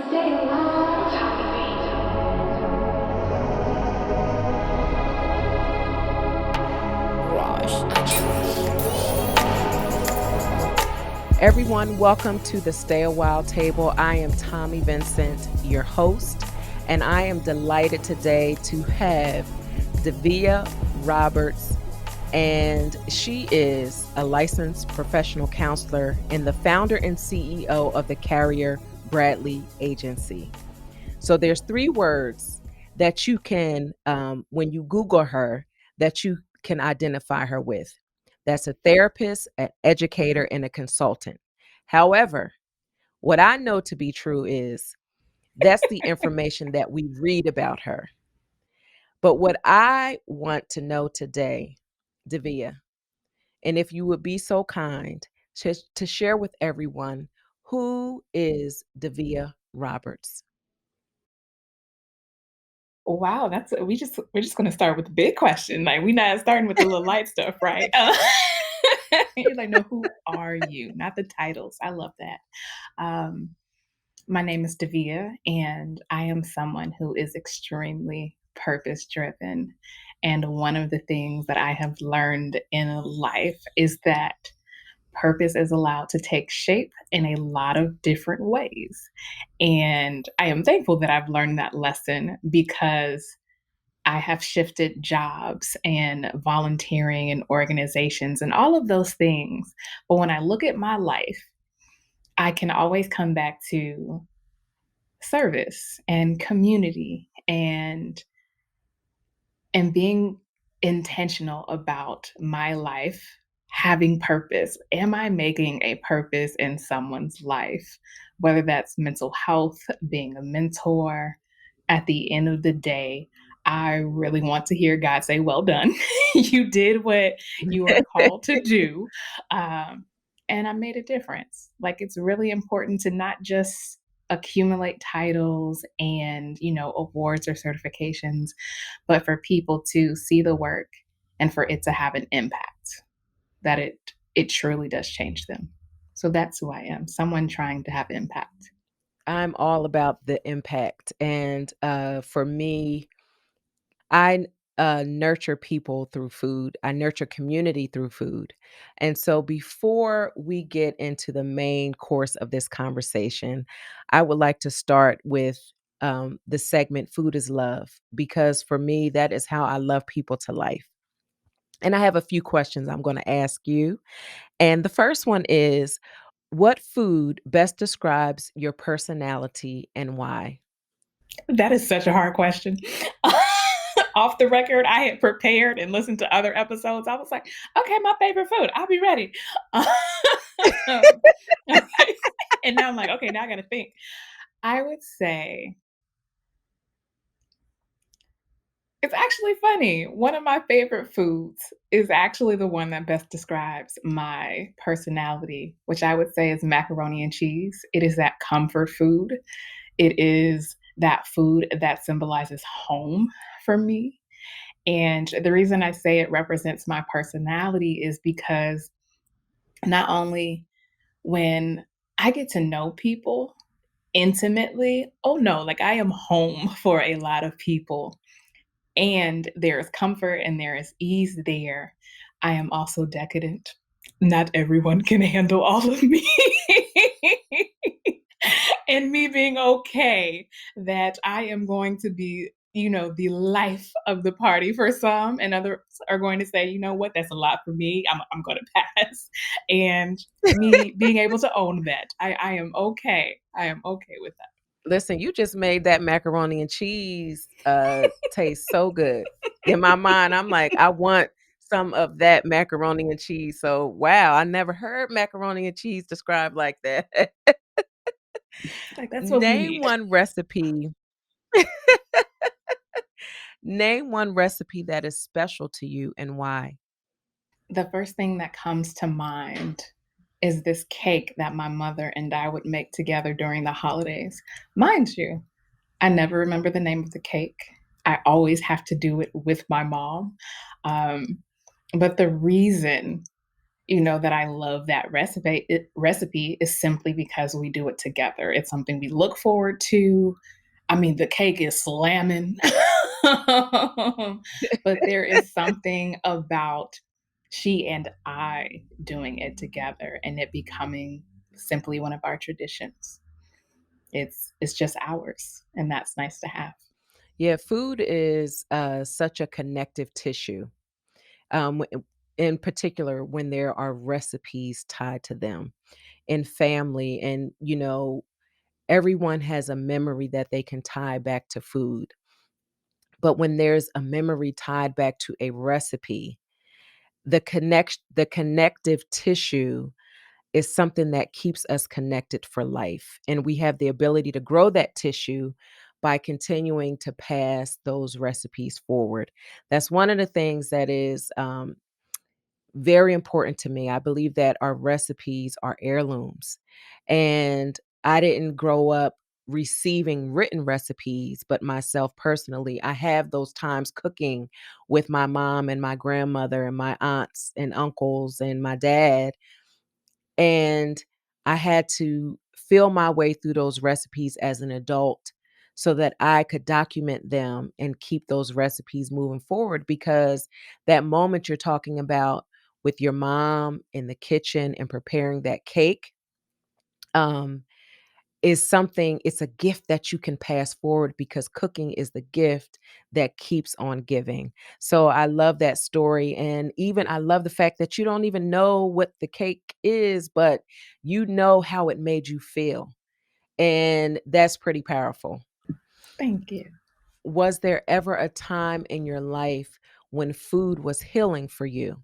Stay a while. Everyone, welcome to the Stay a While table. I am Tommi Vincent, your host, and I am delighted today to have Davia Roberts. And she is a licensed professional counselor and the founder and CEO of the Carrier Bradley Agency. So there's three words that you can, when you Google her, that you can identify her with. That's a therapist, an educator, and a consultant. However, what I know to be true is that's the information that we read about her. But what I want to know today, Davia, and if you would be so kind to share with everyone, who is Davia Roberts? Wow, we're just gonna start with the big question. Like we're not starting with the little light stuff, right? You're like, no, who are you? Not the titles. I love that. Um, my name is Davia, and I am someone who is extremely purpose driven. And one of the things that I have learned in life is that purpose is allowed to take shape in a lot of different ways. And I am thankful that I've learned that lesson because I have shifted jobs and volunteering and organizations and all of those things. But when I look at my life, I can always come back to service and community and being intentional about my life having purpose. Am I making a purpose in someone's life? Whether that's mental health, being a mentor, at the end of the day, I really want to hear God say, well done. You did what you are called to do. Um, and I made a difference. Like it's really important to not just accumulate titles and, awards or certifications, but for people to see the work and for it to have an impact that it truly does change them. So that's who I am, someone trying to have impact. I'm all about the impact. And for me, I nurture people through food. I nurture community through food. And so before we get into the main course of this conversation, I would like to start with the segment Food is Love, because for me, that is how I love people to life. And I have a few questions I'm going to ask you. And the first one is, what food best describes your personality and why? That is such a hard question. Off the record, I had prepared and listened to other episodes. I was like, okay, my favorite food. I'll be ready. Um, and now I'm like, okay, now I got to think. I would say it's actually funny. One of my favorite foods is actually the one that best describes my personality, which I would say is macaroni and cheese. It is that comfort food. It is that food that symbolizes home for me. And the reason I say it represents my personality is because not only when I get to know people intimately, oh no, like I am home for a lot of people and there is comfort and there is ease there. I am also decadent. Not everyone can handle all of me. And me being okay that I am going to be, the life of the party for some, and others are going to say, you know what, that's a lot for me. I'm going to pass. And me being able to own that, I am okay. I am okay with that. Listen, you just made that macaroni and cheese taste so good. In my mind, I'm like, I want some of that macaroni and cheese. So, wow, I never heard macaroni and cheese described like that. Like that's what we Name need. one recipe. Name one recipe that is special to you and why. The first thing that comes to mind is this cake that my mother and I would make together during the holidays. Mind you, I never remember the name of the cake. I always have to do it with my mom. Um, but the reason that I love that recipe is simply because we do it together. It's something we look forward to. I mean, the cake is slamming, but there is something about she and I doing it together and it becoming simply one of our traditions. It's just ours, and that's nice to have. Yeah, food is such a connective tissue. In particular, when there are recipes tied to them in family, and everyone has a memory that they can tie back to food. But when there's a memory tied back to a recipe, the connective tissue is something that keeps us connected for life. And we have the ability to grow that tissue by continuing to pass those recipes forward. That's one of the things that is very important to me. I believe that our recipes are heirlooms. And I didn't grow up receiving written recipes, but myself personally, I have those times cooking with my mom and my grandmother and my aunts and uncles and my dad, and I had to feel my way through those recipes as an adult so that I could document them and keep those recipes moving forward, because that moment you're talking about with your mom in the kitchen and preparing that cake, um, is something, it's a gift that you can pass forward, because cooking is the gift that keeps on giving. So I love that story, and even I love the fact that you don't even know what the cake is, but you know how it made you feel, and that's pretty powerful. Thank you. Was there ever a time in your life when food was healing for you?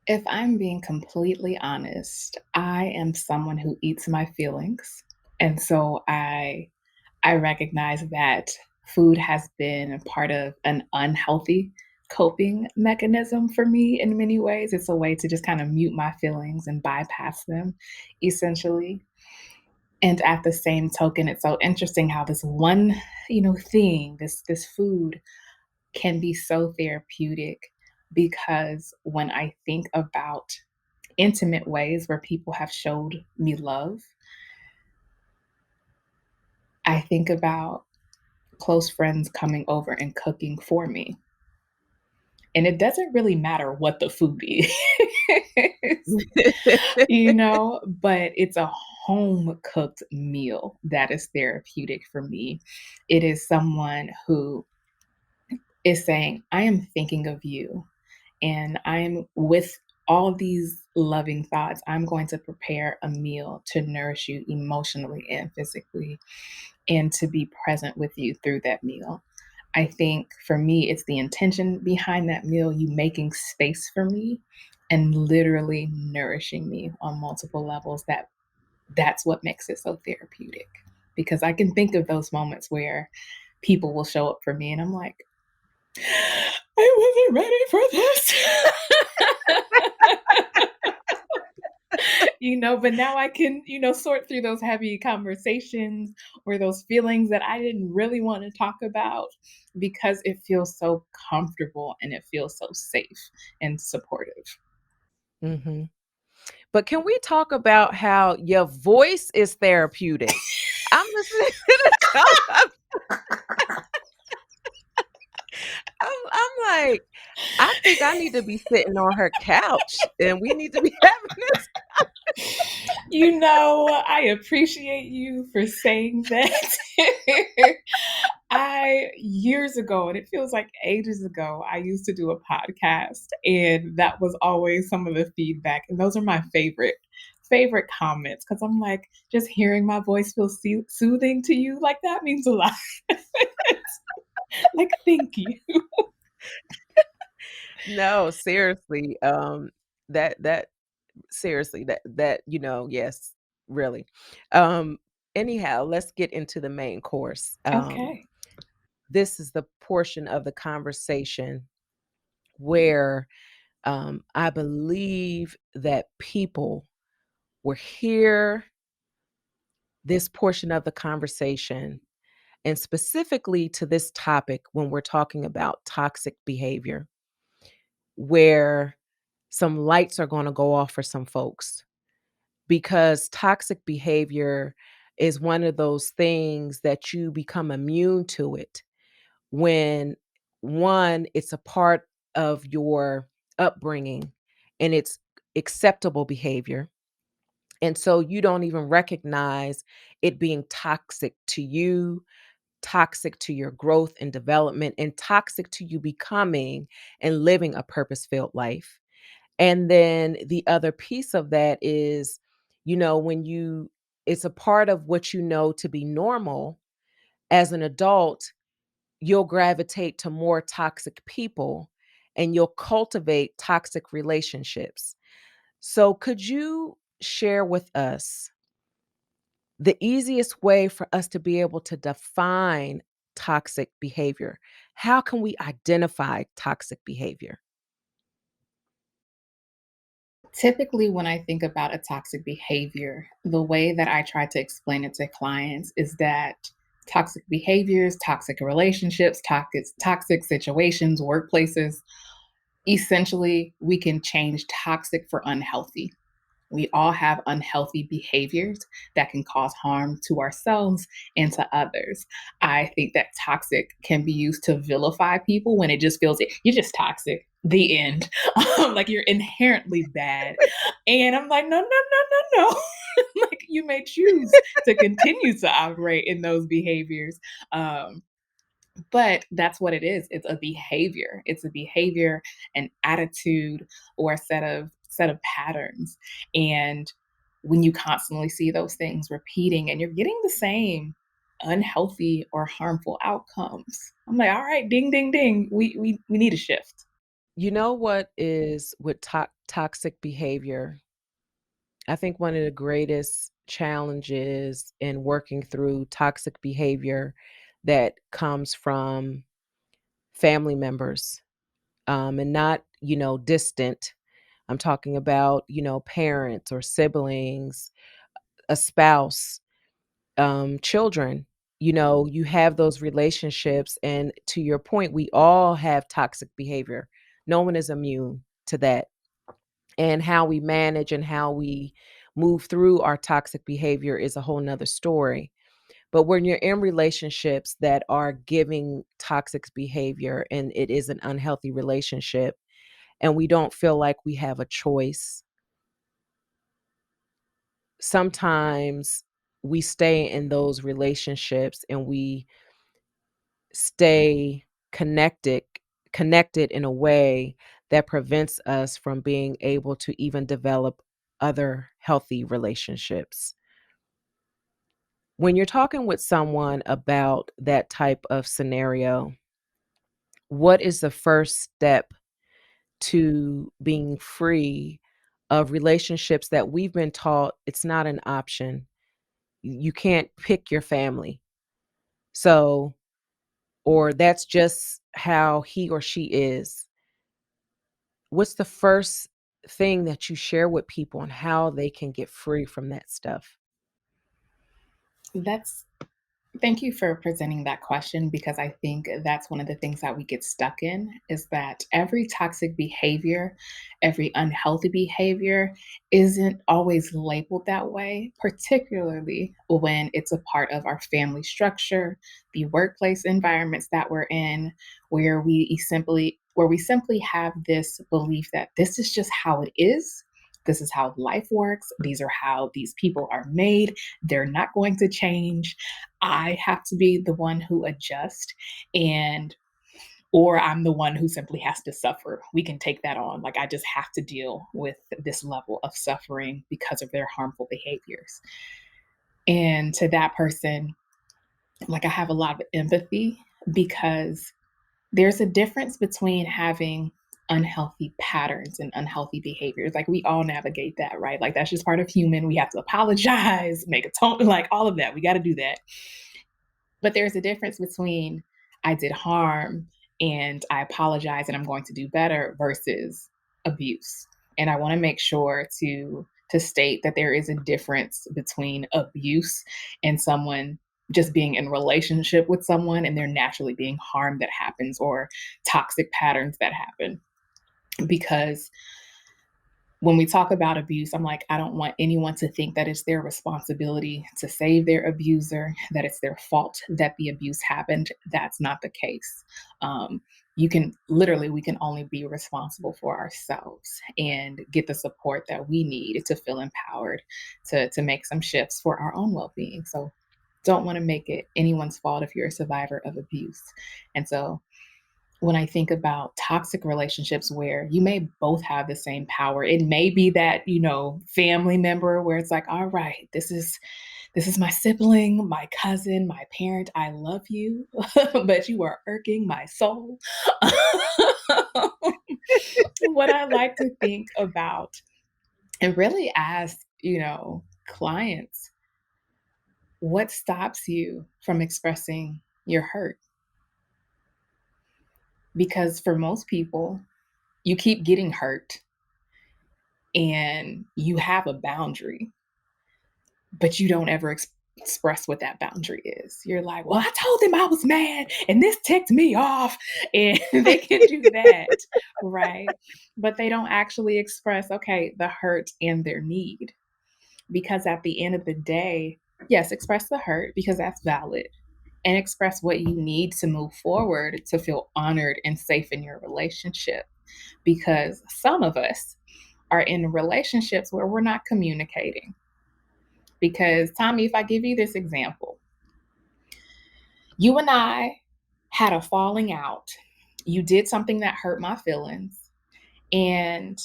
If I'm being completely honest, I am someone who eats my feelings. And so I recognize that food has been a part of an unhealthy coping mechanism for me in many ways. It's a way to just kind of mute my feelings and bypass them essentially. And at the same token, it's so interesting how this one, thing, this food can be so therapeutic because when I think about intimate ways where people have showed me love, I think about close friends coming over and cooking for me. And it doesn't really matter what the food is, but it's a home cooked meal that is therapeutic for me. It is someone who is saying, I am thinking of you. And I'm with all these loving thoughts. I'm going to prepare a meal to nourish you emotionally and physically and to be present with you through that meal. I think for me, it's the intention behind that meal, you making space for me and literally nourishing me on multiple levels. That's what makes it so therapeutic. Because I can think of those moments where people will show up for me and I'm like, I wasn't ready for this. But now I can, sort through those heavy conversations or those feelings that I didn't really want to talk about because it feels so comfortable and it feels so safe and supportive. Mhm. But can we talk about how your voice is therapeutic? I'm listening to the tone. I'm like, I think I need to be sitting on her couch, and we need to be having this. I appreciate you for saying that. Years ago, and it feels like ages ago, I used to do a podcast, and that was always some of the feedback. And those are my favorite comments because I'm like, just hearing my voice feel soothing to you, like that means a lot. Like, thank you. No, seriously, that seriously, yes, really. Um, Anyhow, let's get into the main course. Okay. This is the portion of the conversation where I believe that people will hear this portion of the conversation, and specifically to this topic when we're talking about toxic behavior, where some lights are going to go off for some folks because toxic behavior is one of those things that you become immune to it when one, it's a part of your upbringing and it's acceptable behavior. And so you don't even recognize it being toxic to you, toxic to your growth and development, and toxic to you becoming and living a purpose filled life. And then the other piece of that is, when it's a part of what you know to be normal as an adult, you'll gravitate to more toxic people and you'll cultivate toxic relationships. So, could you share with us the easiest way for us to be able to define toxic behavior? How can we identify toxic behavior? Typically, when I think about a toxic behavior, the way that I try to explain it to clients is that toxic behaviors, toxic relationships, toxic situations, workplaces, essentially, we can change toxic for unhealthy. We all have unhealthy behaviors that can cause harm to ourselves and to others. I think that toxic can be used to vilify people when it just feels you're just toxic. The end. Like you're inherently bad. And I'm like, no, no, no, no, no. Like you may choose to continue to operate in those behaviors. Um, but that's what it is. It's a behavior. It's a behavior, an attitude, or a set of patterns. And when you constantly see those things repeating and you're getting the same unhealthy or harmful outcomes, I'm like, all right, ding, ding, ding. We need a shift. You know what is with toxic behavior? I think one of the greatest challenges in working through toxic behavior that comes from family members, and not, distant. I'm talking about, parents or siblings, a spouse, children. You have those relationships. And to your point, we all have toxic behavior. No one is immune to that. And how we manage and how we move through our toxic behavior is a whole nother story. But when you're in relationships that are giving toxic behavior and it is an unhealthy relationship, and we don't feel like we have a choice, sometimes we stay in those relationships and we stay connected connected in a way that prevents us from being able to even develop other healthy relationships. When you're talking with someone about that type of scenario, what is the first step to being free of relationships that we've been taught it's not an option? You can't pick your family. So, or that's just how he or she is. What's the first thing that you share with people on how they can get free from that stuff? That's Thank you for presenting that question because I think that's one of the things that we get stuck in is that every toxic behavior, every unhealthy behavior isn't always labeled that way, particularly when it's a part of our family structure, the workplace environments that we're in, where we simply have this belief that this is just how it is. This is how life works. These are how these people are made. They're not going to change. I have to be the one who adjusts and or I'm the one who simply has to suffer. We can take that on. Like I just have to deal with this level of suffering because of their harmful behaviors. And to that person, like I have a lot of empathy because there's a difference between having unhealthy patterns and unhealthy behaviors. Like we all navigate that, right? Like that's just part of human. We have to apologize, make a tone, like all of that. We got to do that. But there's a difference between I did harm and I apologize and I'm going to do better versus abuse. And I want to make sure to state that there is a difference between abuse and someone just being in relationship with someone and there naturally being harm that happens or toxic patterns that happen because when we talk about abuse, I'm like, I don't want anyone to think that it's their responsibility to save their abuser, that it's their fault that the abuse happened. That's not the case. Um, you can literally, we can only be responsible for ourselves and get the support that we need to feel empowered to make some shifts for our own well being. So, don't want to make it anyone's fault if you're a survivor of abuse. And so, when I think about toxic relationships where you may both have the same power, it may be that, family member where it's like, all right, this is my sibling, my cousin, my parent. I love you, but you are irking my soul. What I like to think about and really ask, clients, what stops you from expressing your hurt? Because for most people, you keep getting hurt and you have a boundary, but you don't ever express what that boundary is. You're like, well, I told them I was mad and this ticked me off. And they can do that, right? But they don't actually express, okay, the hurt and their need. Because at the end of the day, yes, express the hurt because that's valid and express what you need to move forward to feel honored and safe in your relationship. Because some of us are in relationships where we're not communicating. Because, Tommi, if I give you this example, you and I had a falling out. You did something that hurt my feelings, and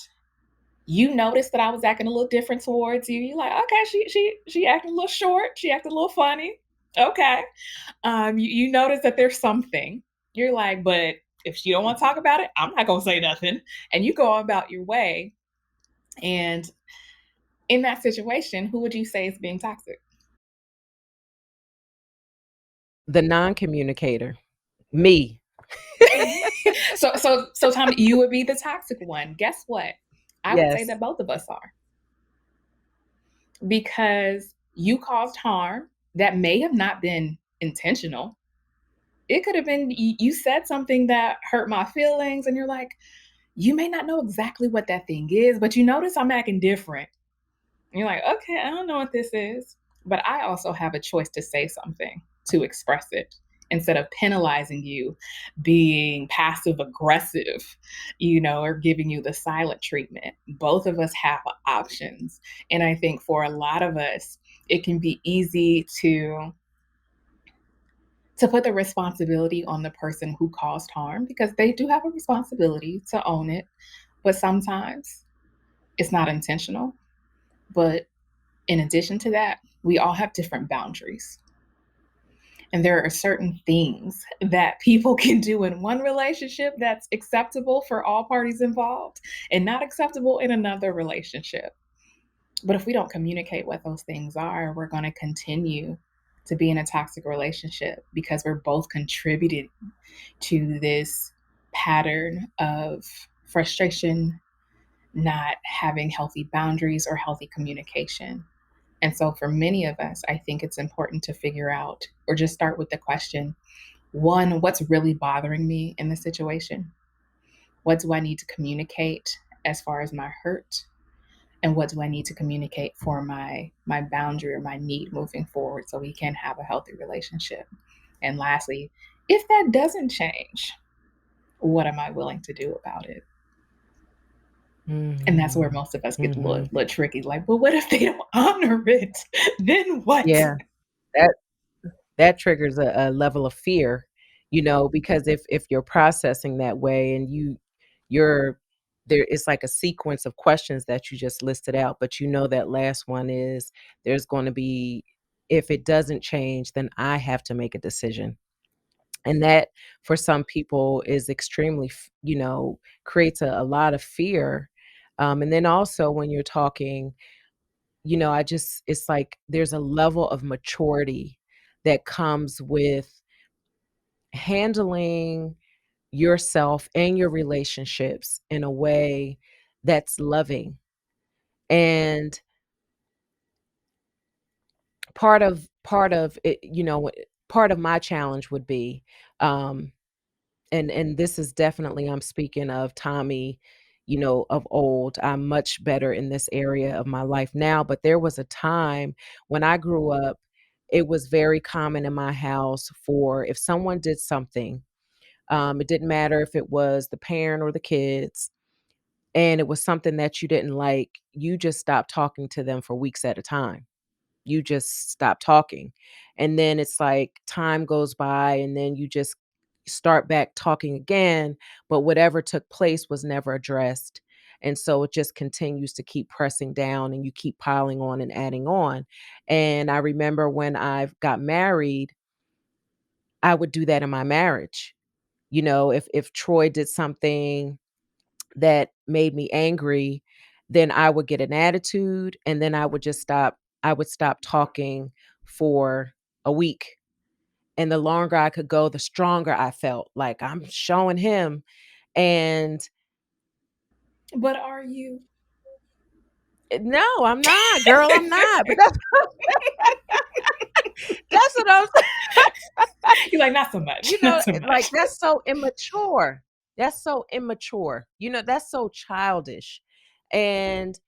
you noticed that I was acting a little different towards you. You're like, okay, she acting a little short, she acting a little funny. Okay. You notice that there's something. You're like, but if she don't want to talk about it, I'm not gonna say nothing. And you go about your way. And in that situation, who would you say is being toxic? The non-communicator, me. So Tommi, you would be the toxic one. Guess what? I would say Yes. that both of us are, because you caused harm that may have not been intentional. It could have been you said something that hurt my feelings, and you're like, you may not know exactly what that thing is, but you notice I'm acting different. And you're like, okay, I don't know what this is. But I also have a choice to say something, to express it, instead of penalizing you, being passive aggressive, or giving you the silent treatment. Both of us have options. And I think for a lot of us, it can be easy to put the responsibility on the person who caused harm, because they do have a responsibility to own it. But sometimes it's not intentional. But in addition to that, we all have different boundaries. And there are certain things that people can do in one relationship that's acceptable for all parties involved and not acceptable in another relationship. But if we don't communicate what those things are, we're going to continue to be in a toxic relationship because we're both contributing to this pattern of frustration, not having healthy boundaries or healthy communication. And so, for many of us, I think it's important to figure out or just start with the question, one, what's really bothering me in the situation? What do I need to communicate as far as my hurt? And what do I need to communicate for my boundary or my need moving forward so we can have a healthy relationship? And lastly, if that doesn't change, what am I willing to do about it? And that's where Mhm. most of us get a little, Mhm. little tricky. Like, but what if they don't honor it? Then what? Yeah, that that triggers a level of fear, because if you're processing that way and you're there, it's like a sequence of questions that you just listed out, but that last one is there's gonna be, if it doesn't change, then I have to make a decision. And that for some people is extremely, creates a lot of fear. And then also when you're talking, it's like there's a level of maturity that comes with handling yourself and your relationships in a way that's loving. And part of it, part of my challenge would be, and this is definitely, I'm speaking of Tommi, of old. I'm much better in this area of my life now, but there was a time when I grew up, it was very common in my house for if someone did something, it didn't matter if it was the parent or the kids, and it was something that you didn't like, you just stopped talking to them for weeks at a time. You just stop talking. And then it's like time goes by and then you just start back talking again, but whatever took place was never addressed. And so it just continues to keep pressing down and you keep piling on and adding on. And I remember when I got married, I would do that in my marriage. If Troy did something that made me angry, then I would get an attitude and then I would stop talking for a week. And the longer I could go, the stronger I felt. Like I'm showing him. And But are you? no, I'm not, girl, I'm not. But that's what I'm You're like, not so much, not so Like, much. that's so immature. That's so immature. That's so childish. And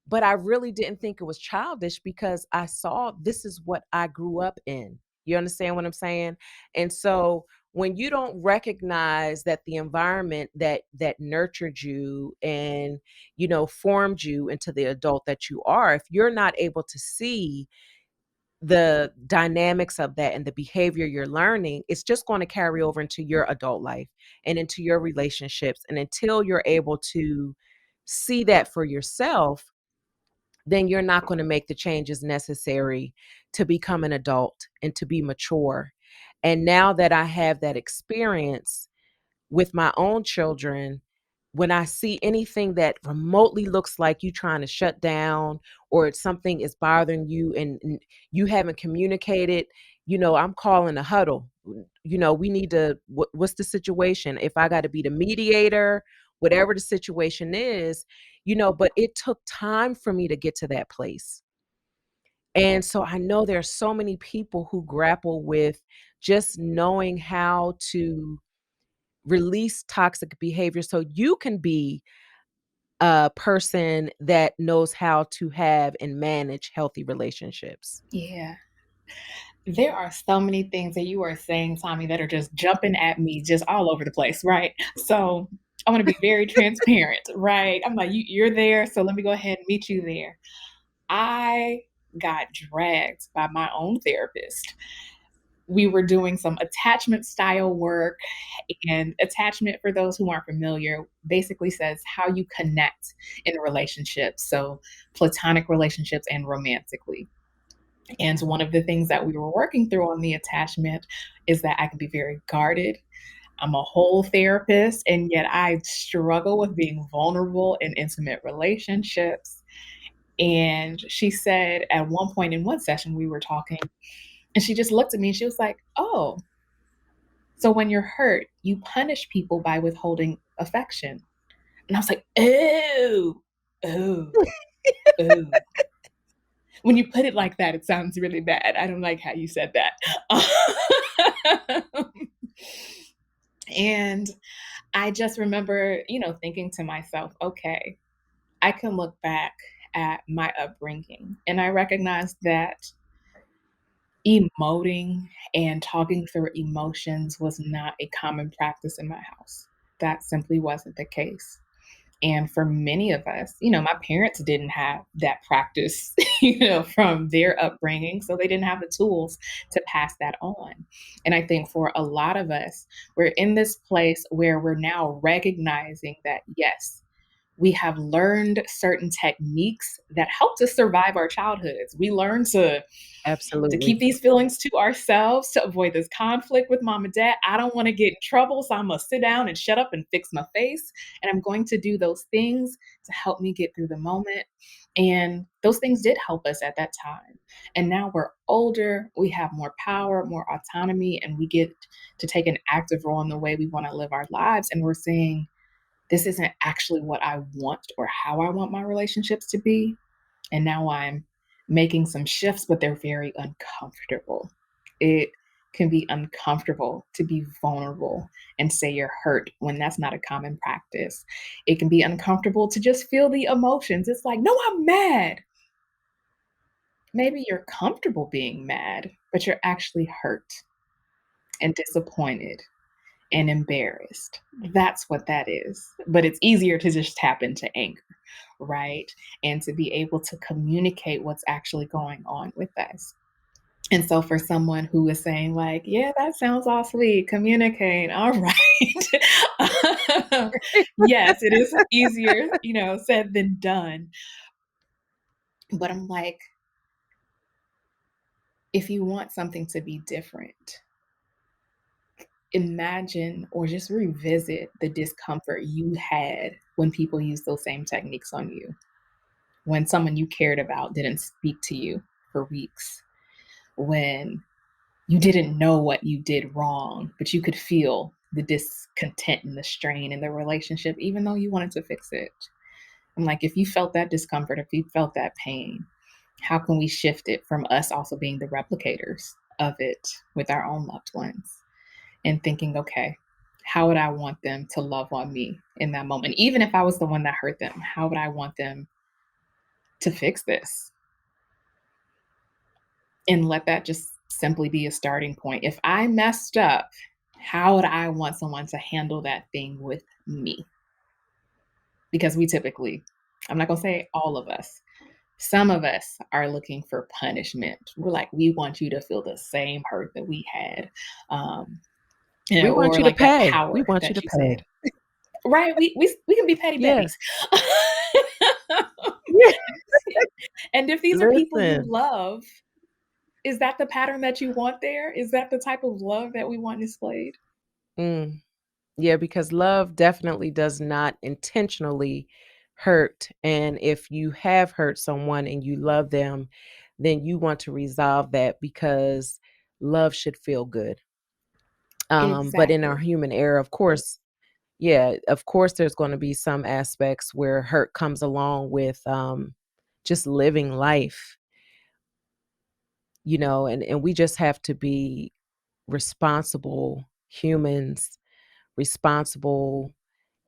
but I really didn't think it was childish because I saw this is what I grew up in. You understand what I'm saying? And so when you don't recognize that the environment that nurtured you and formed you into the adult that you are, if you're not able to see the dynamics of that and the behavior you're learning, it's just going to carry over into your adult life and into your relationships. And until you're able to see that for yourself, then you're not going to make the changes necessary to become an adult and to be mature. And now that I have that experience, with my own children, when I see anything that remotely looks like you trying to shut down or it's something is bothering you and you haven't communicated, I'm calling a huddle. We need to, what's the situation? If I got to be the mediator, whatever the situation is, but it took time for me to get to that place. And so I know there's so many people who grapple with just knowing how to release toxic behavior so you can be a person that knows how to have and manage healthy relationships. Yeah. There are so many things that you are saying, Tommy, that are just jumping at me just all over the place, right? So I want to be very transparent, right? I'm like, you're there, so let me go ahead and meet you there. I got dragged by my own therapist. We were doing some attachment style work, and attachment, for those who aren't familiar, basically says how you connect in relationships. So platonic relationships and romantically. And one of the things that we were working through on the attachment is that I can be very guarded. I'm a whole therapist, and yet I struggle with being vulnerable in intimate relationships. And she said at one point in one session, we were talking, and she just looked at me and she was like, "Oh, so when you're hurt, you punish people by withholding affection." And I was like, "Oh, oh, oh." When you put it like that, it sounds really bad. I don't like how you said that. And I just remember, thinking to myself, okay, I can look back at my upbringing and I recognize that emoting and talking through emotions was not a common practice in my house. That simply wasn't the case. And for many of us, my parents didn't have that practice, from their upbringing. So they didn't have the tools to pass that on. And I think for a lot of us, we're in this place where we're now recognizing that, yes, we have learned certain techniques that helped us survive our childhoods. We learned to keep Absolutely. these feelings to ourselves, to avoid this conflict with mom and dad. I don't want to get in trouble, so I'm going to sit down and shut up and fix my face. And I'm going to do those things to help me get through the moment. And those things did help us at that time. And now we're older, we have more power, more autonomy, and we get to take an active role in the way we want to live our lives. And we're saying, this isn't actually what I want or how I want my relationships to be. And now I'm making some shifts, but they're very uncomfortable. It can be uncomfortable to be vulnerable and say you're hurt when that's not a common practice. It can be uncomfortable to just feel the emotions. It's like, no, I'm mad. Maybe you're comfortable being mad, but you're actually hurt and disappointed and embarrassed. That's what that is. But it's easier to just tap into anger, right? And to be able to communicate what's actually going on with us. And so for someone who is saying like, yeah, that sounds all sweet, communicate, all right. Yes, it is easier, said than done. But I'm like, if you want something to be different, imagine or just revisit the discomfort you had when people used those same techniques on you, when someone you cared about didn't speak to you for weeks, when you didn't know what you did wrong, but you could feel the discontent and the strain in the relationship, even though you wanted to fix it. I'm like, if you felt that discomfort, if you felt that pain, how can we shift it from us also being the replicators of it with our own loved ones and thinking, okay, how would I want them to love on me in that moment? Even if I was the one that hurt them, how would I want them to fix this? And let that just simply be a starting point. If I messed up, how would I want someone to handle that thing with me? Because we typically, I'm not going to say all of us, some of us are looking for punishment. We're like, we want you to feel the same hurt that we had. Um, We want or you to like that pay. We power want you to that you pay. said. Right? We can be petty Yeah. Bettys. Yeah. And if these are people you Listen. love, is that the pattern that you want there? Is that the type of love that we want displayed? Mm. Yeah, because love definitely does not intentionally hurt. And if you have hurt someone and you love them, then you want to resolve that because love should feel good. But in our Exactly. human era, of course, yeah, of course, there's going to be some aspects where hurt comes along with just living life, and we just have to be responsible humans, responsible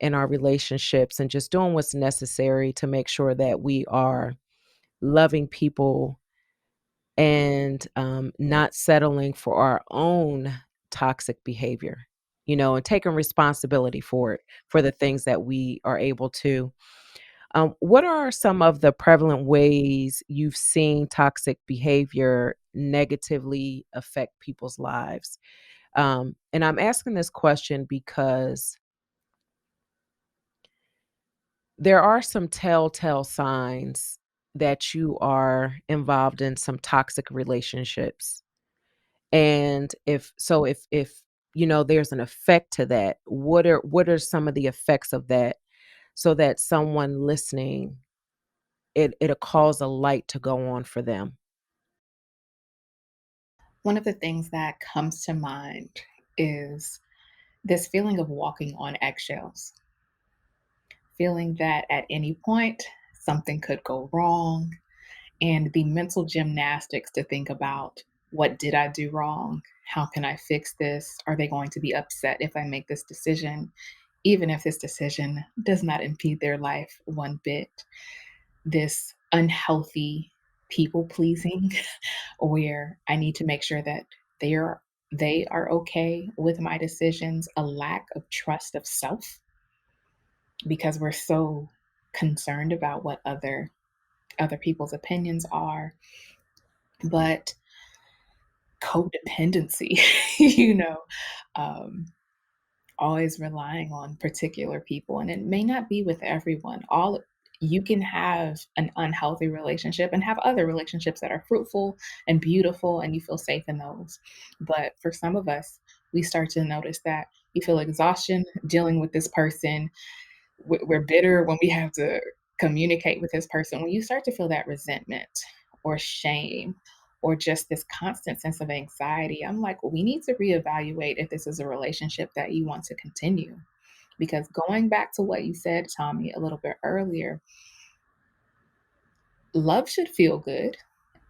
in our relationships, and just doing what's necessary to make sure that we are loving people and not settling for our own toxic behavior, and taking responsibility for it, for the things that we are able to. What are some of the prevalent ways you've seen toxic behavior negatively affect people's lives? And I'm asking this question because there are some telltale signs that you are involved in some toxic relationships. And if there's an effect to that, what are some of the effects of that so that someone listening, it'll cause a light to go on for them? One of the things that comes to mind is this feeling of walking on eggshells, feeling that at any point something could go wrong, and the mental gymnastics to think about, what did I do wrong? How can I fix this? Are they going to be upset if I make this decision? Even if this decision does not impede their life one bit. This unhealthy people pleasing where I need to make sure that they are they are okay with my decisions, a lack of trust of self because we're so concerned about what other people's opinions are, but codependency, you know, um, always relying on particular people, and it may not be with everyone. All You can have an unhealthy relationship and have other relationships that are fruitful and beautiful, and you feel safe in those. But for some of us, we start to notice that you feel exhaustion dealing with this person. We're bitter when we have to communicate with this person. When you start to feel that resentment or shame or just this constant sense of anxiety, I'm like, well, we need to reevaluate if this is a relationship that you want to continue. Because going back to what you said, Tommy, a little bit earlier, love should feel good.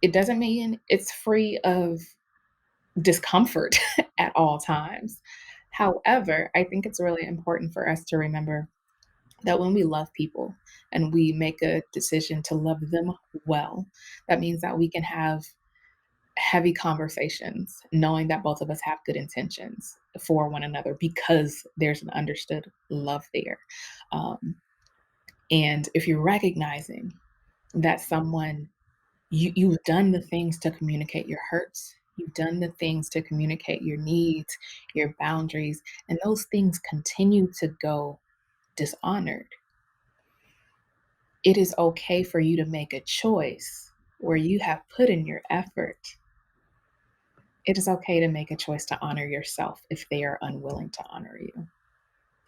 It doesn't mean it's free of discomfort at all times. However, I think it's really important for us to remember that when we love people and we make a decision to love them well, that means that we can have heavy conversations, knowing that both of us have good intentions for one another because there's an understood love there. Um, and if you're recognizing that someone you've done the things to communicate your hurts, you've done the things to communicate your needs, your boundaries, and those things continue to go dishonored, it is okay for you to make a choice where you have put in your effort. It is okay to make a choice to honor yourself if they are unwilling to honor you.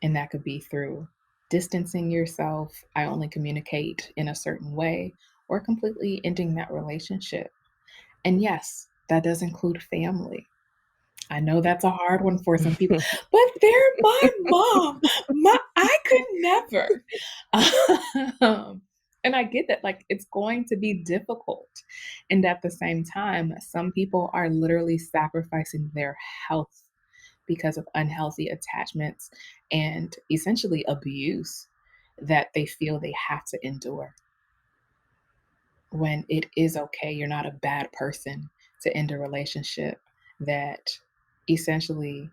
And that could be through distancing yourself, I only communicate in a certain way, or completely ending that relationship. And yes, that does include family. I know that's a hard one for some people, but they're my mom. I could never. Um, and I get that, like, it's going to be difficult. And at the same time, some people are literally sacrificing their health because of unhealthy attachments and essentially abuse that they feel they have to endure. When it is okay, you're not a bad person to end a relationship that essentially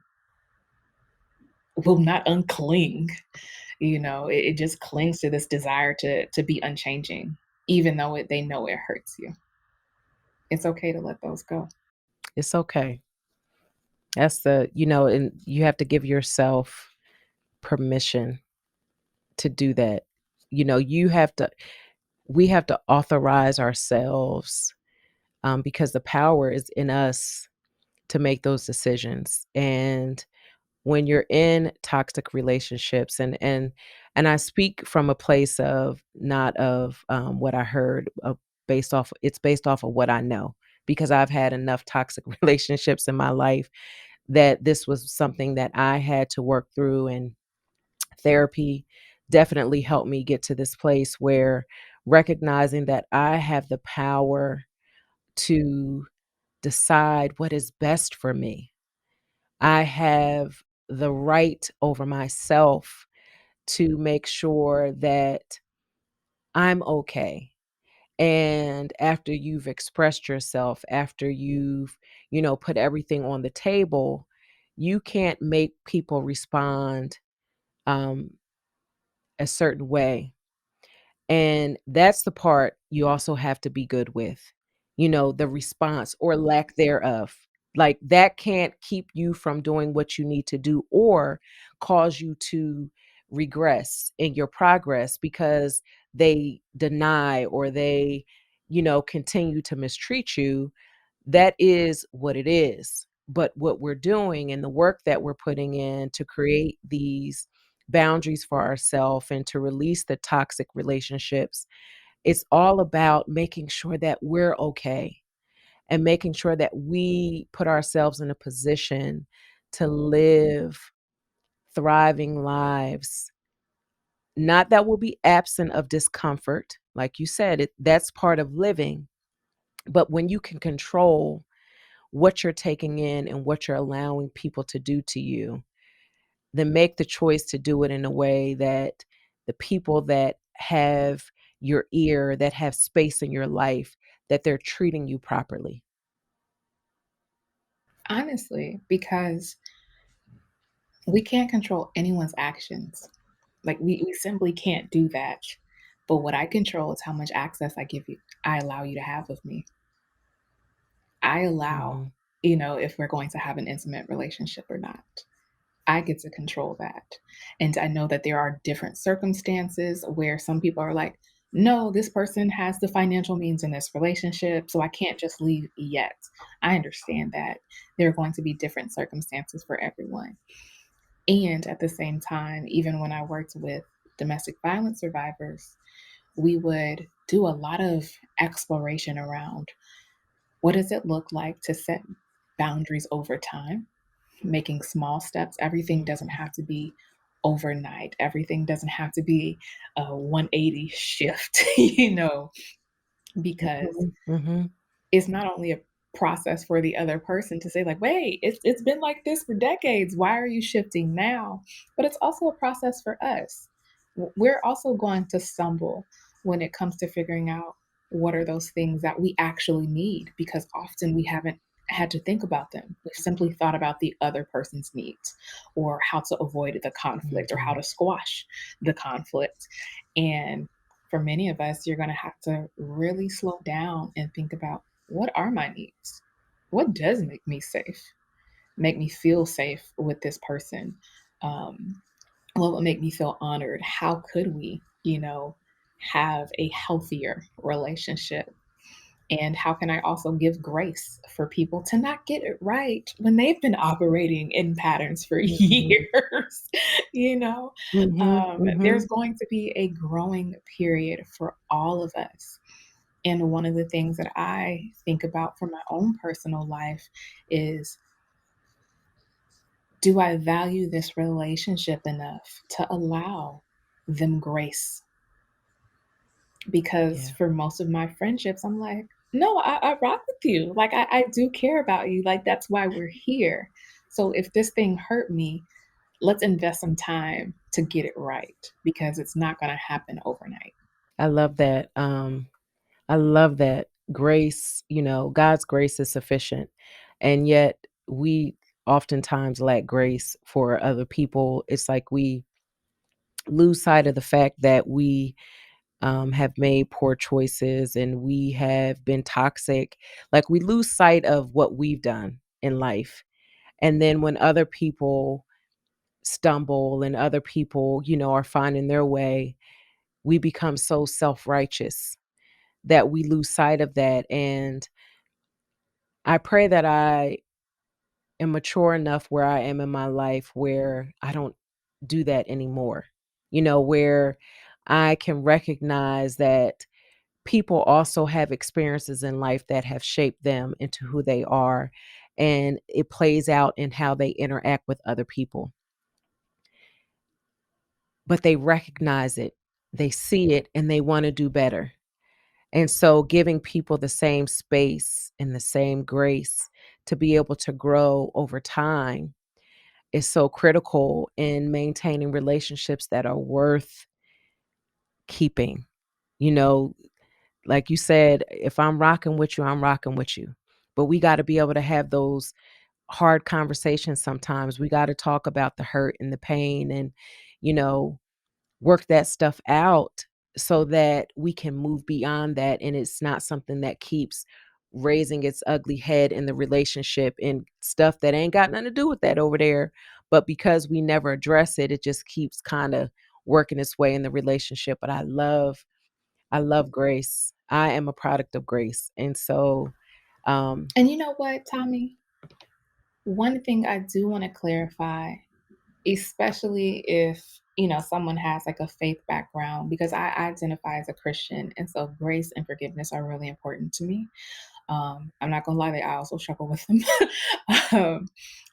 will not uncling. It just clings to this desire to be unchanging, even though they know it hurts you. It's okay to let those go. It's okay. That's and you have to give yourself permission to do that. You have to, we have to authorize ourselves, because the power is in us to make those decisions. And when you're in toxic relationships, and I speak from a place of not of what I heard, based off of what I know, because I've had enough toxic relationships in my life that this was something that I had to work through. And therapy definitely helped me get to this place where recognizing that I have the power to decide what is best for me. I have the right over myself to make sure that I'm okay. And after you've expressed yourself, after you've, put everything on the table, you can't make people respond um, a certain way. And that's the part you also have to be good with, the response or lack thereof. Like, that can't keep you from doing what you need to do or cause you to regress in your progress because they deny or they, continue to mistreat you. That is what it is. But what we're doing and the work that we're putting in to create these boundaries for ourselves and to release the toxic relationships, it's all about making sure that we're okay and making sure that we put ourselves in a position to live thriving lives. Not that will be absent of discomfort. Like you said, that's part of living. But when you can control what you're taking in and what you're allowing people to do to you, then make the choice to do it in a way that the people that have your ear, that have space in your life, that they're treating you properly. Honestly, because we can't control anyone's actions. Like, we simply can't do that. But what I control is how much access I allow you to have of me. I allow, Mhm. if we're going to have an intimate relationship or not. I get to control that. And I know that there are different circumstances where some people are like, no, this person has the financial means in this relationship, so I can't just leave yet. I understand that there are going to be different circumstances for everyone. And at the same time, even when I worked with domestic violence survivors, we would do a lot of exploration around what does it look like to set boundaries over time, making small steps. Everything doesn't have to be overnight. Everything doesn't have to be a 180 shift, because Mhm. Mhm. it's not only process for the other person to say like, "Wait, it's been like this for decades. Why are you shifting now?" But it's also a process for us. We're also going to stumble when it comes to figuring out what are those things that we actually need because often we haven't had to think about them. We've simply thought about the other person's needs or how to avoid the conflict or how Mhm. to squash the conflict. And for many of us, you're going to have to really slow down and think about what are my needs? What does make me safe? Make me feel safe with this person? Um, what would make me feel honored? How could we, have a healthier relationship? And how can I also give grace for people to not get it right when they've been operating in patterns for Mhm. years? you know, Mhm. there's Mhm. going to be a growing period for all of us. And one of the things that I think about for my own personal life is, do I value this relationship enough to allow them grace? Because Yeah. for most of my friendships, I'm like, no, I rock with you. Like, I do care about you. Like, that's why we're here. So if this thing hurt me, let's invest some time to get it right because it's not going to happen overnight. I love that. I love that. Grace, God's grace is sufficient. And yet we oftentimes lack grace for other people. It's like we lose sight of the fact that we have made poor choices and we have been toxic. Like we lose sight of what we've done in life. And then when other people stumble and other people, are finding their way, we become so self righteous that we lose sight of that. And I pray that I am mature enough where I am in my life where I don't do that anymore, where I can recognize that people also have experiences in life that have shaped them into who they are. And it plays out in how they interact with other people. But they recognize it, they see it, and they want to do better. And so giving people the same space and the same grace to be able to grow over time is so critical in maintaining relationships that are worth keeping. You know, like you said, if I'm rocking with you, I'm rocking with you. But we got to be able to have those hard conversations sometimes. We got to talk about the hurt and the pain and, you know, work that stuff out so that we can move beyond that and it's not something that keeps raising its ugly head in the relationship and stuff that ain't got nothing to do with that over there, but because we never address it, it just keeps kind of working its way in the relationship. But I love grace. I am a product of grace. And so um And you know what, Tommy? One thing I do want to clarify, especially if someone has like a faith background, because I identify as a Christian, and so grace and forgiveness are really important to me. I'm not gonna lie, that I also struggle with them. um,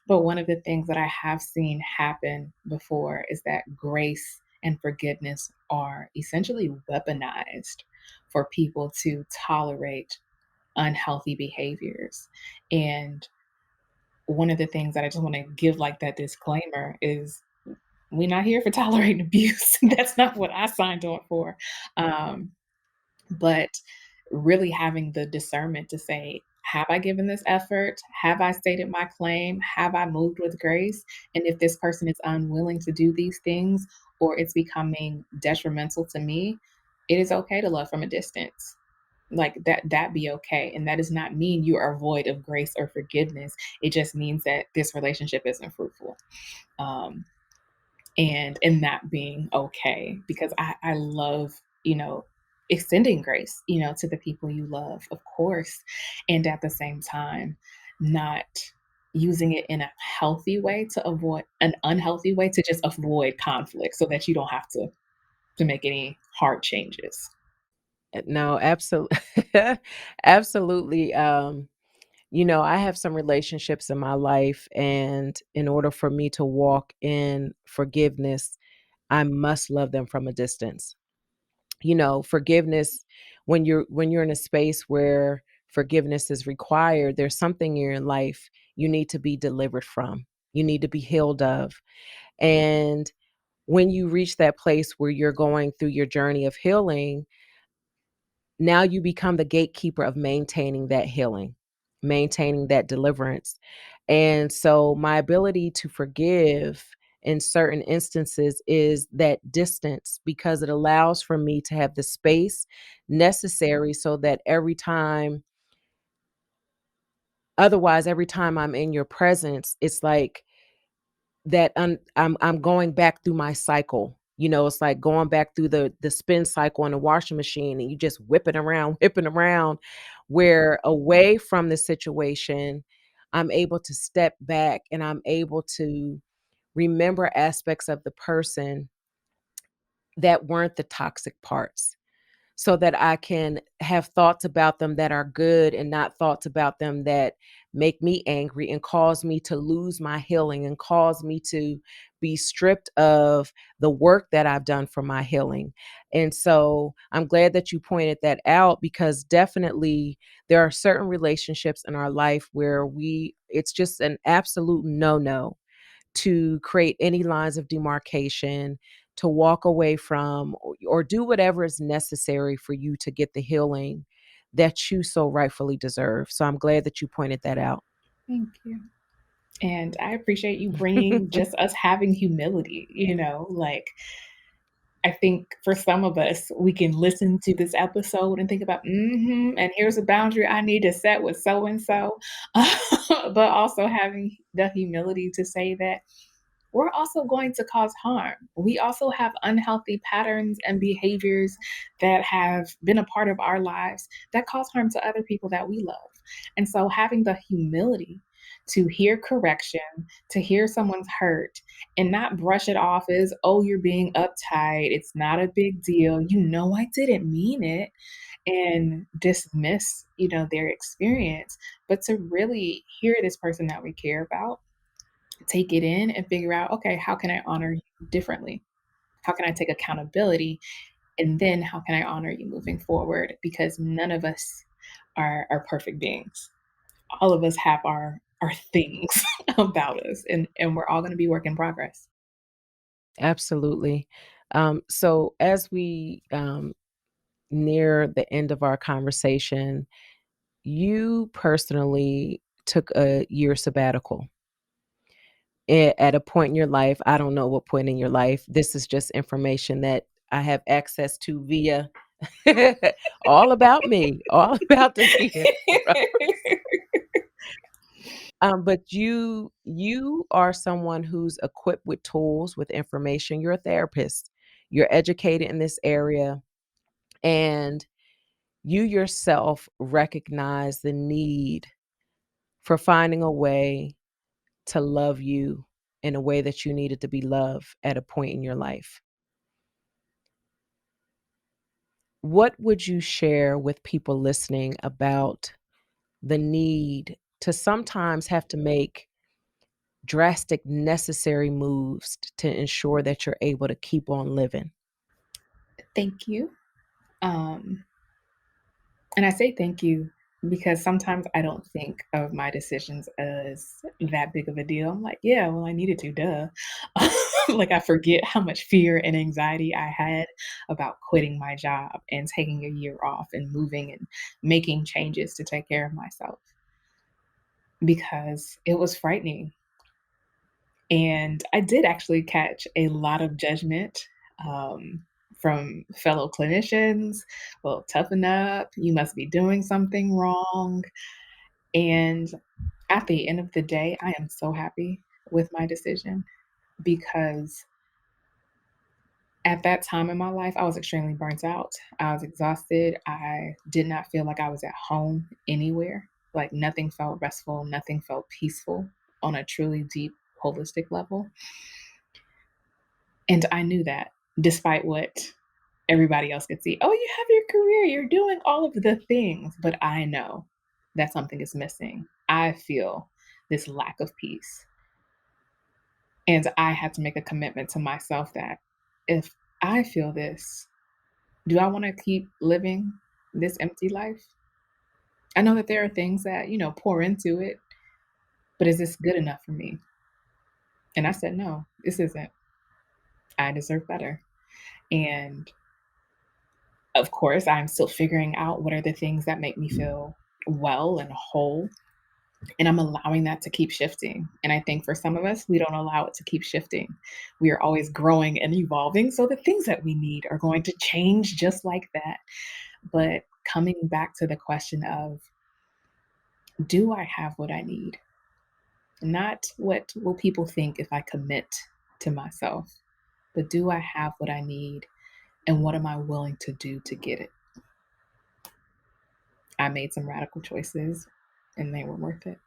but one of the things that I have seen happen before is that grace and forgiveness are essentially weaponized for people to tolerate unhealthy behaviors. And one of the things that I just want to give like that disclaimer is, we're not here for tolerating abuse. That's not what I signed on for. Um, but really having the discernment to say, have I given this effort? Have I stated my claim? Have I moved with grace? And if this person is unwilling to do these things or it's becoming detrimental to me, it is okay to love from a distance. Like that be okay. And that does not mean you are void of grace or forgiveness. It just means that this relationship isn't fruitful. Um, and that being okay, because I love, extending grace, to the people you love, of course, and at the same time not using it in a healthy way to avoid an unhealthy way to just avoid conflict so that you don't have to make any hard changes. no, absolutely. Absolutely. I have some relationships in my life, and in order for me to walk in forgiveness, I must love them from a distance. Forgiveness, when you're in a space where forgiveness is required, there's something in your life you need to be delivered from. You need to be healed of. And when you reach that place where you're going through your journey of healing, now you become the gatekeeper of maintaining that healing, maintaining that deliverance. And so my ability to forgive in certain instances is that distance, because it allows for me to have the space necessary so that every time I'm in your presence, it's like that I'm going back through my cycle. It's like going back through the spin cycle on the washing machine, and you just whipping around, whipping around, where away from the situation, I'm able to step back and I'm able to remember aspects of the person that weren't the toxic parts, so that I can have thoughts about them that are good and not thoughts about them that make me angry and cause me to lose my healing and cause me to be stripped of the work that I've done for my healing. And so I'm glad that you pointed that out, because definitely there are certain relationships in our life where it's just an absolute no-no to create any lines of demarcation, to walk away from, or do whatever is necessary for you to get the healing that you so rightfully deserve. So I'm glad that you pointed that out. Thank you. And I appreciate you bringing just us having humility, like I think for some of us, we can listen to this episode and think about, and here's a boundary I need to set with so and so. But also having the humility to say that we're also going to cause harm. We also have unhealthy patterns and behaviors that have been a part of our lives that cause harm to other people that we love. And so having the humility to hear correction, to hear someone's hurt, and not brush it off as, oh, you're being uptight. It's not a big deal. I didn't mean it, and dismiss, their experience, but to really hear this person that we care about, take it in and figure out, okay, how can I honor you differently? How can I take accountability? And then how can I honor you moving forward? Because none of us are perfect beings. All of us have our things about us, and we're all going to be work in progress. Absolutely. So as we near the end of our conversation, you personally took a year sabbatical at a point in your life. I don't know what point in your life. This is just information that I have access to via all about me, all about Davia Roberts. But you are someone who's equipped with tools, with information. You're a therapist. You're educated in this area, and you yourself recognize the need for finding a way to love you in a way that you needed to be loved at a point in your life. What would you share with people listening about the need to sometimes have to make drastic, necessary moves to ensure that you're able to keep on living? Thank you. Um, and I say thank you because sometimes I don't think of my decisions as that big of a deal. I'm like, yeah, well, I needed to, duh. Like, I forget how much fear and anxiety I had about quitting my job and taking a year off and moving and making changes to take care of myself because it was frightening. And I did actually catch a lot of judgment from fellow clinicians. Well, toughen up. You must be doing something wrong. And at the end of the day, I am so happy with my decision because at that time in my life, I was extremely burnt out. I was exhausted. I did not feel like I was at home anywhere. Like nothing felt restful, nothing felt peaceful on a truly deep, holistic level. And I knew that despite what everybody else could see. Oh, you have your career, you're doing all of the things, but I know that something is missing. I feel this lack of peace. And I had to make a commitment to myself that if I feel this, do I want to keep living this empty life? I know that there are things that, pour into it, but is this good enough for me? And I said, no, this isn't. I deserve better. And of course, I'm still figuring out what are the things that make me feel well and whole. And I'm allowing that to keep shifting. And I think for some of us, we don't allow it to keep shifting. We are always growing and evolving. So the things that we need are going to change just like that. But coming back to the question of, do I have what I need? Not what will people think if I commit to myself, but do I have what I need? And what am I willing to do to get it? I made some radical choices and they were worth it.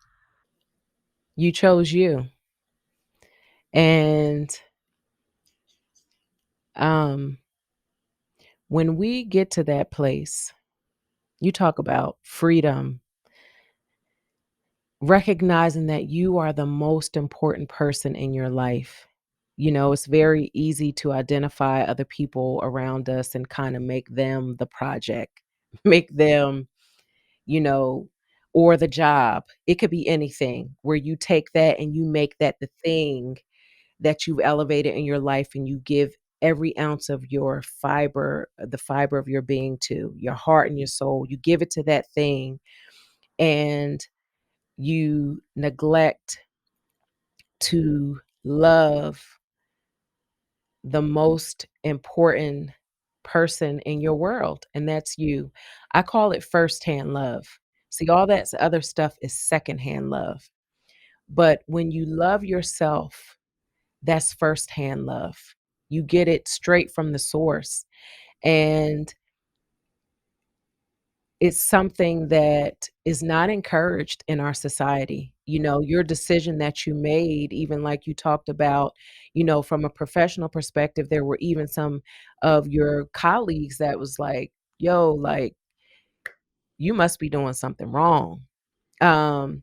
You chose you. And um, when we get to that place, you talk about freedom, recognizing that you are the most important person in your life. It's very easy to identify other people around us and kind of make them the project, make them, you know, or the job. It could be anything where you take that and you make that the thing that you've elevated in your life and you give every ounce of your fiber, the fiber of your being to your heart and your soul. You give it to that thing and you neglect to love the most important person in your world, and that's you. I call it firsthand love. See, all that other stuff is secondhand love. But when you love yourself, that's firsthand love. You get it straight from the source. And it's something that is not encouraged in our society. Your decision that you made, even like you talked about, from a professional perspective, there were even some of your colleagues that was like, yo, like, you must be doing something wrong. Um,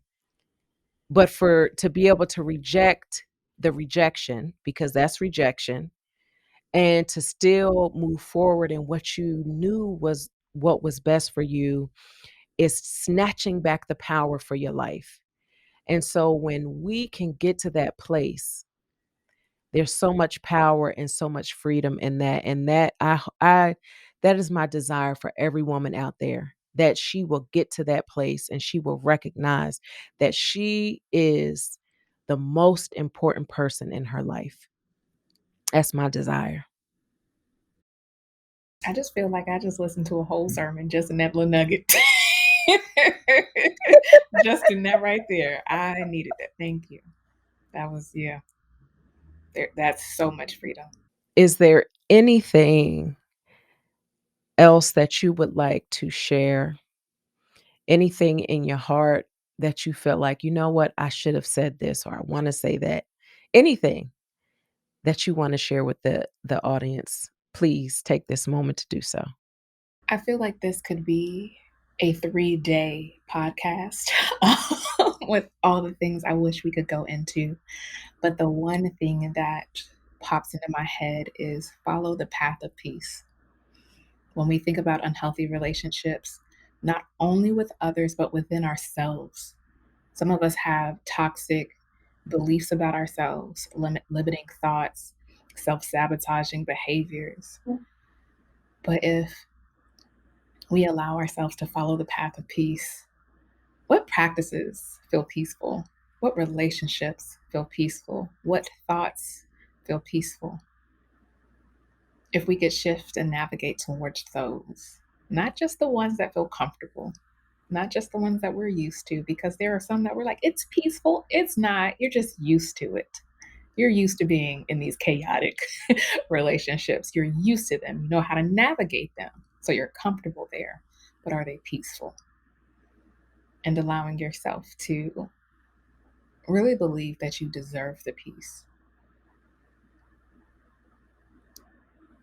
but for to be able to reject the rejection, because that's rejection, and to still move forward in what you knew was what was best for you is snatching back the power for your life. And so when we can get to that place, there's so much power and so much freedom in that. And that that is my desire for every woman out there, that she will get to that place and she will recognize that she is the most important person in her life. That's my desire. I just feel like I just listened to a whole sermon just in that little nugget. Just in that right there. I needed that. Thank you. That was, yeah, that's so much freedom. Is there anything else that you would like to share? Anything in your heart that you felt like, you know what, I should have said this or I want to say that? Anything that you want to share with the audience, please take this moment to do so. I feel like this could be a 3-day podcast with all the things I wish we could go into. But the one thing that pops into my head is follow the path of peace. When we think about unhealthy relationships, not only with others, but within ourselves, some of us have toxic beliefs about ourselves, limiting thoughts, self sabotaging behaviors. But if we allow ourselves to follow the path of peace, what practices feel peaceful? What relationships feel peaceful? What thoughts feel peaceful? If we could shift and navigate towards those, not just the ones that feel comfortable, not just the ones that we're used to, because there are some that we're like, it's peaceful. It's not. You're just used to it. You're used to being in these chaotic relationships. You're used to them. You know how to navigate them. So you're comfortable there. But are they peaceful? And allowing yourself to really believe that you deserve the peace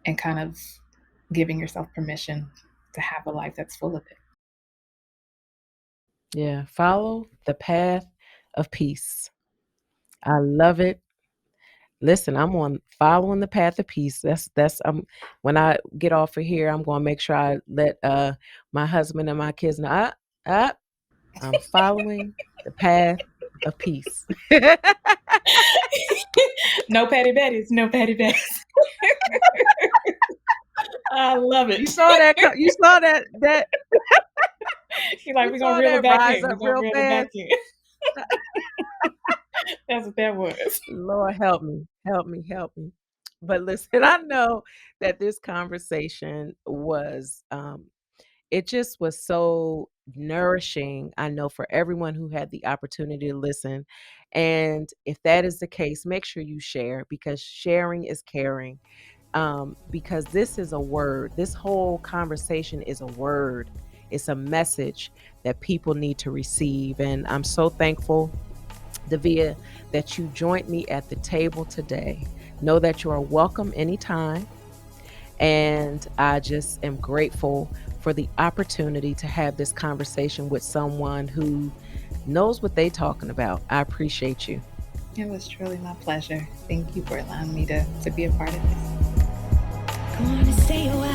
and kind of giving yourself permission to have a life that's full of it. Yeah, follow the path of peace. I love it. Listen, I'm on following the path of peace. That's when I get off of here, I'm going to make sure I let my husband and my kids know. I'm following the path of peace. No Patty Betties, no Patty Betties. I love it. You saw that? You saw that? You're like, You we're gonna saw reel it that back rise in. up We're gonna real reel it back fast. in. That's what that was. Lord, help me, help me, help me. But listen, I know that this conversation was, it just was so nourishing. I know for everyone who had the opportunity to listen. And if that is the case, make sure you share because sharing is caring. Because this is a word. This whole conversation is a word. It's a message that people need to receive. And I'm so thankful, Davia, that you joined me at the table today. Know that you are welcome anytime. And I just am grateful for the opportunity to have this conversation with someone who knows what they're talking about. I appreciate you. It was truly my pleasure. Thank you for allowing me to be a part of this. Come on and stay a while.